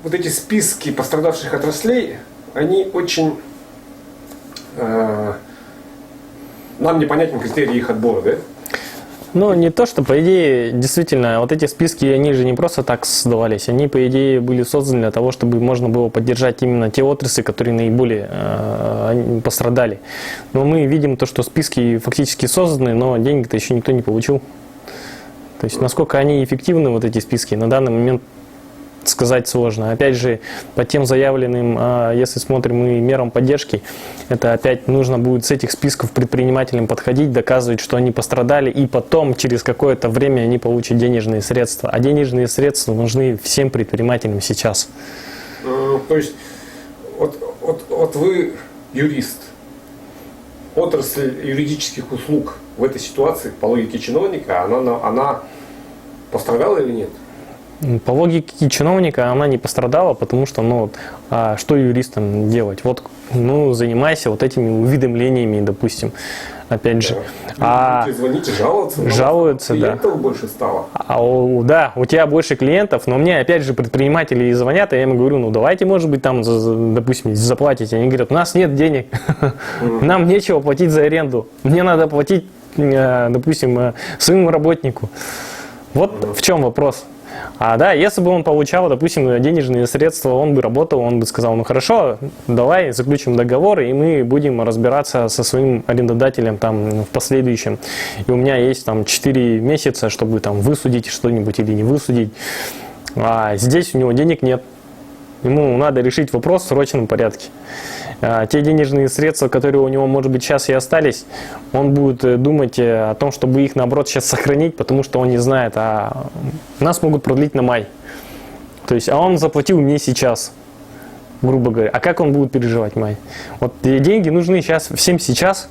вот эти списки пострадавших отраслей, они очень нам непонятен критерий их отбора, да? Ну, не то, что, по идее, действительно, вот эти списки, они же не просто так создавались, они, по идее, были созданы для того, чтобы можно было поддержать именно те отрасли, которые наиболее пострадали. Но мы видим то, что списки фактически созданы, но деньги-то еще никто не получил. То есть, насколько они эффективны, вот эти списки, на данный момент сказать сложно. Опять же, по тем заявленным, если смотрим мы мерам поддержки, это опять нужно будет с этих списков предпринимателям подходить, доказывать, что они пострадали, и потом через какое-то время они получат денежные средства. А денежные средства нужны всем предпринимателям сейчас. То есть, вот вы юрист, отрасль юридических услуг в этой ситуации, по логике чиновника, она пострадала или нет? По логике чиновника она не пострадала, потому что, ну, что юристам делать? Вот, ну, занимайся вот этими уведомлениями, допустим, опять же. Звоните, жаловаться. Жалуются, да. Клиентов больше стало. Да, у тебя больше клиентов, но мне, опять же, предприниматели звонят, и я им говорю, ну, давайте, может быть, там, допустим, заплатите. Они говорят, у нас нет денег, нам нечего платить за аренду, мне надо платить, допустим, своему работнику. Вот в чем вопрос. Да, если бы он получал, допустим, денежные средства, он бы работал, он бы сказал, ну хорошо, давай заключим договор, и мы будем разбираться со своим арендодателем там в последующем. И у меня есть там 4 месяца, чтобы там высудить что-нибудь или не высудить. А здесь у него денег нет. Ему надо решить вопрос в срочном порядке. Те денежные средства, которые у него, может быть, сейчас и остались, он будет думать о том, чтобы их, наоборот, сейчас сохранить, потому что он не знает, нас могут продлить на май. То есть, он заплатил мне сейчас, грубо говоря. А как он будет переживать май? Вот деньги нужны сейчас, всем сейчас,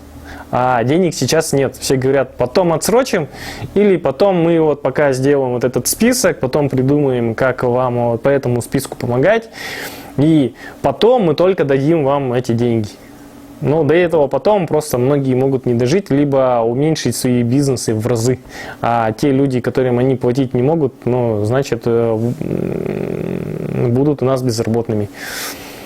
а денег сейчас нет. Все говорят, потом отсрочим, или потом мы вот пока сделаем вот этот список, потом придумаем, как вам вот по этому списку помогать, и потом мы только дадим вам эти деньги. Но до этого потом просто многие могут не дожить, либо уменьшить свои бизнесы в разы. А те люди, которым они платить не могут, ну, значит, будут у нас безработными.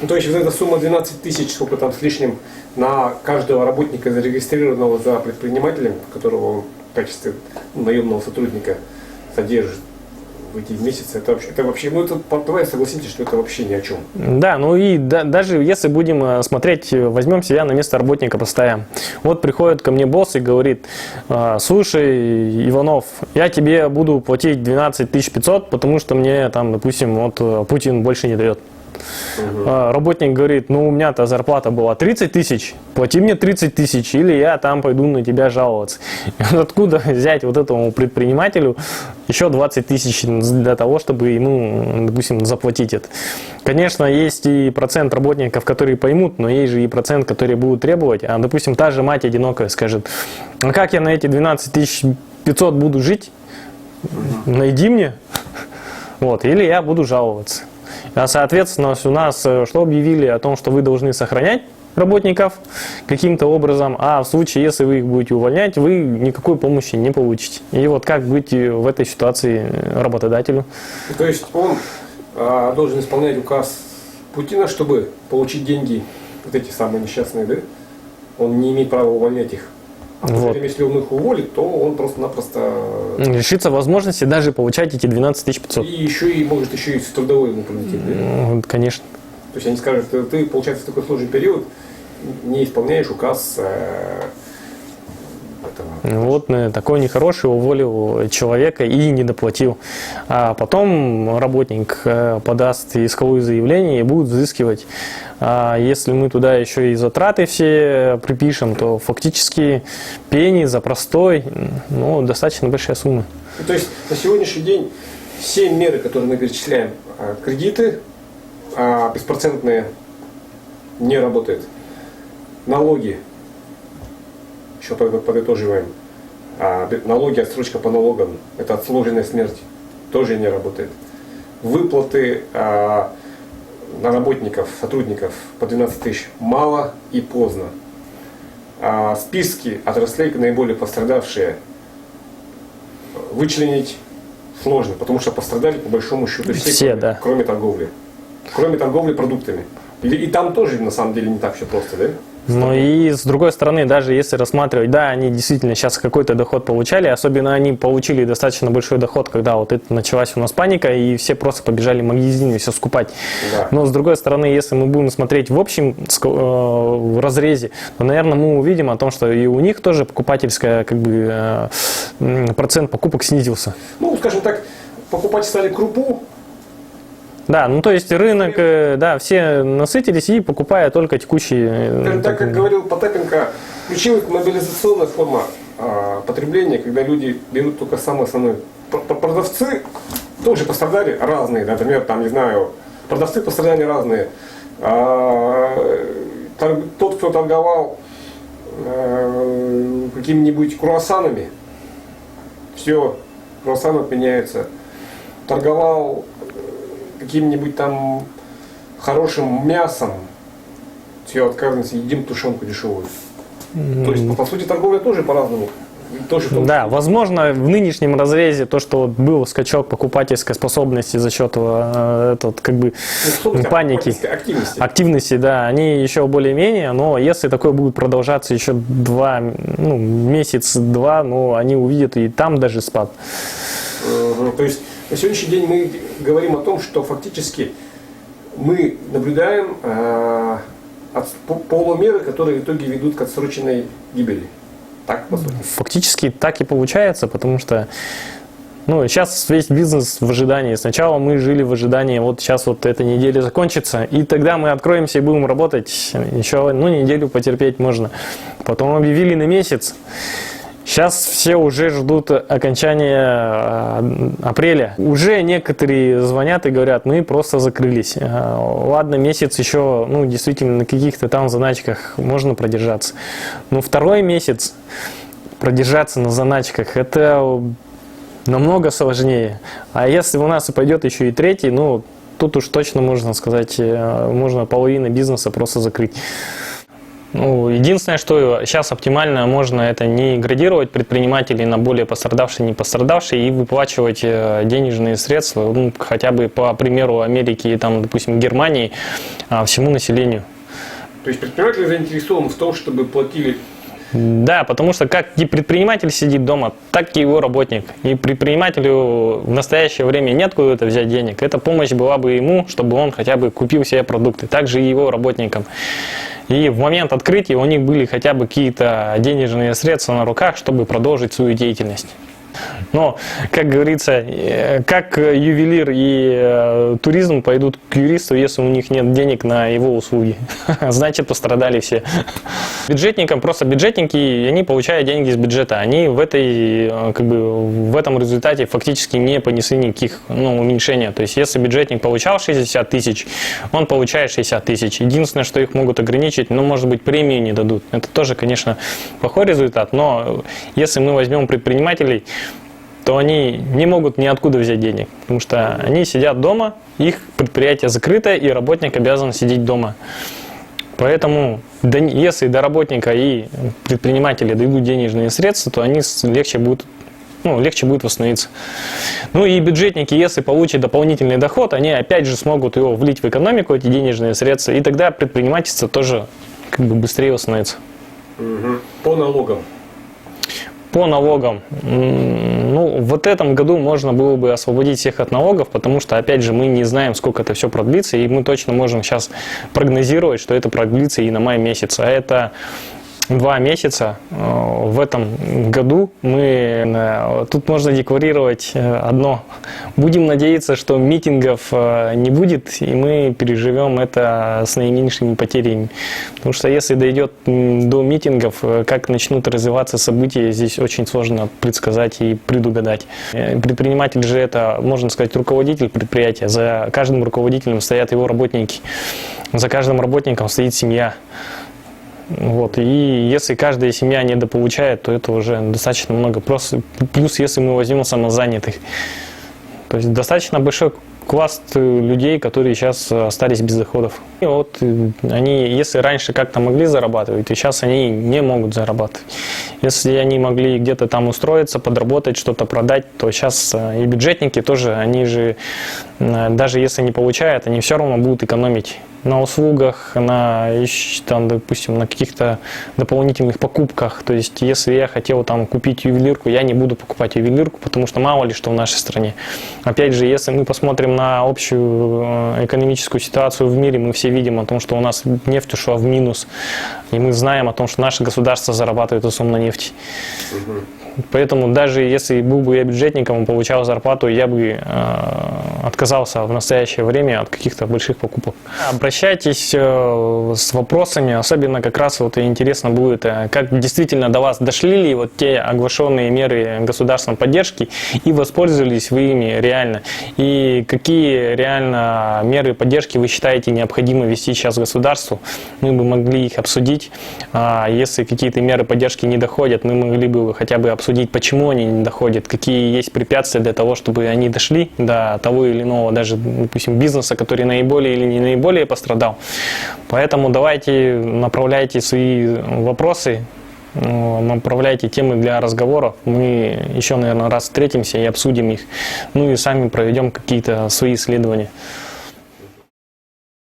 Ну, то есть вот эта сумма 12 тысяч, сколько там с лишним, на каждого работника, зарегистрированного за предпринимателем, которого он в качестве наемного сотрудника содержит в эти месяцы, это вообще, ну это, давай согласитесь, что это вообще ни о чем. Да, ну и даже если будем смотреть, возьмем себя на место работника, поставим. Вот приходит ко мне босс и говорит, слушай, Иванов, я тебе буду платить 12 500, потому что мне там, допустим, вот Путин больше не дает. Работник говорит, ну у меня-то зарплата была 30 тысяч, плати мне 30 тысяч, или я там пойду на тебя жаловаться. Откуда взять вот этому предпринимателю еще 20 тысяч для того, чтобы ему, допустим, заплатить это? Конечно, есть и процент работников, которые поймут, но есть же и процент, которые будут требовать. А, допустим, та же мать одинокая скажет, а как я на эти 12 500 буду жить? Найди мне. Вот, или я буду жаловаться. А, соответственно, у нас что объявили о том, что вы должны сохранять работников каким-то образом, а в случае, если вы их будете увольнять, вы никакой помощи не получите. И вот как быть в этой ситуации работодателю? То есть он должен исполнять указ Путина, чтобы получить деньги, вот эти самые несчастные, да? Он не имеет права увольнять их. А вот. Если он их уволит, то он просто-напросто лишится возможности даже получать эти 12 500. И может еще и с трудовой ему прилететь, да? Конечно. То есть они скажут, что ты, получается, в такой сложный период не исполняешь указ этого. Вот такой нехороший уволил человека и не доплатил. А потом работник подаст исковое заявление и будет взыскивать. А если мы туда еще и затраты все припишем, то фактически пени за простой, ну, достаточно большая сумма. То есть на сегодняшний день 7 меры, которые мы перечисляем, кредиты беспроцентные не работают, налоги, еще подытоживаем, налоги, отсрочка по налогам, это отсроченная смерть, тоже не работает. Выплаты на работников, сотрудников по 12 тысяч мало и поздно. Списки отраслей, наиболее пострадавшие, вычленить сложно, потому что пострадали по большому счету все, да. кроме торговли. Кроме торговли продуктами. И там тоже, на самом деле, не так все просто, да? Ну и с другой стороны, даже если рассматривать, да, они действительно сейчас какой-то доход получали, особенно они получили достаточно большой доход, когда вот это началась у нас паника, и все просто побежали в магазины все скупать. Да. Но с другой стороны, если мы будем смотреть в общем разрезе, то, наверное, мы увидим о том, что и у них тоже покупательская, как бы, процент покупок снизился. Ну, скажем так, покупать стали крупу. Да, ну то есть рынок, да, все насытились и покупая только текущие. Так как говорил Потапенко, ключевая мобилизационная форма потребления, когда люди берут только самое основное. Продавцы тоже пострадали разные, например, там, не знаю, продавцы пострадали разные. Тот, кто торговал какими-нибудь круассанами, все, круассаны отменяются. Торговал каким-нибудь там хорошим мясом, все отказывается, едим тушенку дешевую. То есть, по сути, торговля тоже по-разному. Тоже да, возможно, в нынешнем разрезе то, что вот был скачок покупательской способности за счет как бы паники, активности, да, они еще более-менее, но если такое будет продолжаться еще месяц-два, ну, они увидят и там даже спад. То есть на сегодняшний день мы говорим о том, что фактически мы наблюдаем полумеры, которые в итоге ведут к отсроченной гибели. Так, по сути. Фактически так и получается, потому что сейчас весь бизнес в ожидании. Сначала мы жили в ожидании, вот сейчас вот эта неделя закончится, и тогда мы откроемся и будем работать. Еще неделю потерпеть можно. Потом объявили на месяц. Сейчас все уже ждут окончания апреля. Уже некоторые звонят и говорят, мы просто закрылись. Ладно, месяц еще, действительно, на каких-то там заначках можно продержаться. Но второй месяц продержаться на заначках, это намного сложнее. А если у нас и пойдет еще и третий, тут уж точно можно сказать, можно половину бизнеса просто закрыть. Единственное, что сейчас оптимально можно, это не градировать предпринимателей на более пострадавшие, не пострадавшие и выплачивать денежные средства, хотя бы по примеру Америки и, допустим, Германии, всему населению. То есть предприниматель заинтересован в том, чтобы платили? Да, потому что как и предприниматель сидит дома, так и его работник. И предпринимателю в настоящее время нет куда-то взять денег. Эта помощь была бы ему, чтобы он хотя бы купил себе продукты. Также и его работникам. И в момент открытия у них были хотя бы какие-то денежные средства на руках, чтобы продолжить свою деятельность. Но, как говорится, как ювелир и туризм пойдут к юристу, если у них нет денег на его услуги. Значит, пострадали все. Бюджетникам, просто бюджетники, они получают деньги из бюджета. Они в этом результате фактически не понесли никаких уменьшения. То есть, если бюджетник получал 60 тысяч, он получает 60 тысяч. Единственное, что их могут ограничить, может быть, премию не дадут. Это тоже, конечно, плохой результат. Но если мы возьмем предпринимателей, то они не могут ниоткуда взять денег, потому что они сидят дома, их предприятие закрыто, и работник обязан сидеть дома. Поэтому, если до работника и предпринимателя дойдут денежные средства, то они легче будут восстановиться. И бюджетники, если получат дополнительный доход, они опять же смогут его влить в экономику, эти денежные средства, и тогда предпринимательство тоже быстрее восстановится. По налогам. По налогам. В этом году можно было бы освободить всех от налогов, потому что, опять же, мы не знаем, сколько это все продлится, и мы точно можем сейчас прогнозировать, что это продлится и на май месяц. А это 2 месяца в этом году. Тут можно декларировать одно. Будем надеяться, что митингов не будет, и мы переживем это с наименьшими потерями. Потому что если дойдет до митингов, как начнут развиваться события, здесь очень сложно предсказать и предугадать. Предприниматель же это, можно сказать, руководитель предприятия. За каждым руководителем стоят его работники. За каждым работником стоит семья. И если каждая семья недополучает, то это уже достаточно много. Плюс, если мы возьмем самозанятых. То есть достаточно большой пласт людей, которые сейчас остались без доходов. И вот они, если раньше как-то могли зарабатывать, то сейчас они не могут зарабатывать. Если они могли где-то там устроиться, подработать, что-то продать, то сейчас и бюджетники тоже, они же, даже если не получают, они все равно будут экономить на услугах, на, там, допустим, на каких-то дополнительных покупках. То есть, если я хотел там купить ювелирку, я не буду покупать ювелирку, потому что мало ли что в нашей стране. Опять же, если мы посмотрим на общую экономическую ситуацию в мире, мы все видим о том, что у нас нефть ушла в минус, и мы знаем о том, что наше государство зарабатывает в основном на нефти. Поэтому даже если был бы я бюджетником и получал зарплату, я бы отказался в настоящее время от каких-то больших покупок. Обращайтесь с вопросами, особенно как раз вот интересно будет, как действительно до вас дошли ли вот те оглашенные меры государственной поддержки и воспользовались вы ими реально. И какие реально меры поддержки вы считаете необходимо ввести сейчас государству, мы бы могли их обсудить. Если какие-то меры поддержки не доходят, мы могли бы хотя бы обсудить, почему они не доходят, какие есть препятствия для того, чтобы они дошли до того или иного, даже, допустим, бизнеса, который наиболее или не наиболее пострадал. Поэтому давайте направляйте свои вопросы, направляйте темы для разговоров. Мы еще, наверное, раз встретимся и обсудим их. Ну и сами проведем какие-то свои исследования.